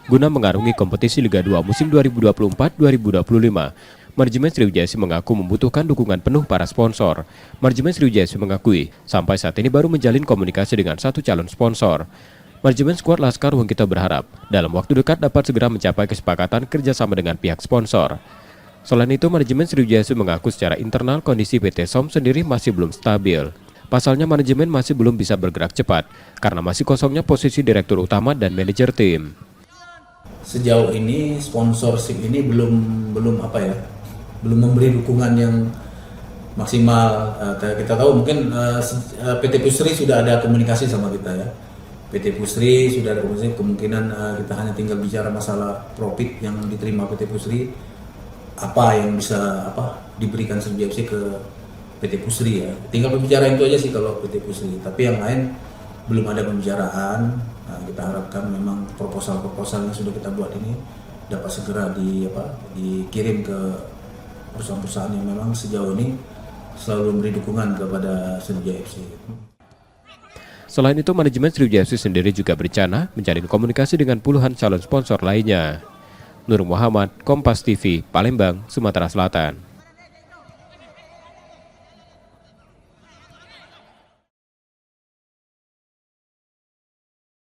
Guna mengarungi kompetisi Liga 2 musim 2024-2025, manajemen Sriwijaya mengaku membutuhkan dukungan penuh para sponsor. Manajemen Sriwijaya mengakui sampai saat ini baru menjalin komunikasi dengan satu calon sponsor. Manajemen skuad Laskar Wongkito berharap dalam waktu dekat dapat segera mencapai kesepakatan kerjasama dengan pihak sponsor. Selain itu, manajemen Sriwijaya mengaku secara internal kondisi PT SOM sendiri masih belum stabil. Pasalnya manajemen masih belum bisa bergerak cepat karena masih kosongnya posisi direktur utama dan manajer tim. Sejauh ini sponsorship ini belum belum memberi dukungan yang maksimal. Kita tahu mungkin PT Pusri sudah ada komunikasi sama kita ya. PT Pusri sudah ada komunikasi, kemungkinan kita hanya tinggal bicara masalah profit yang diterima PT Pusri, apa yang bisa diberikan Sriwijaya FC ke PT Pusri ya. Tinggal pembicaraan itu aja sih kalau PT Pusri. Tapi yang lain belum ada pembicaraan. Nah, kita harapkan memang proposal yang sudah kita buat ini dapat segera dikirim ke perusahaan-perusahaan yang memang sejauh ini selalu memberi dukungan kepada Sriwijaya FC. Selain itu, manajemen Sriwijaya FC sendiri juga berencana menjalin komunikasi dengan puluhan calon sponsor lainnya. Nur Muhammad, Kompas TV, Palembang, Sumatera Selatan.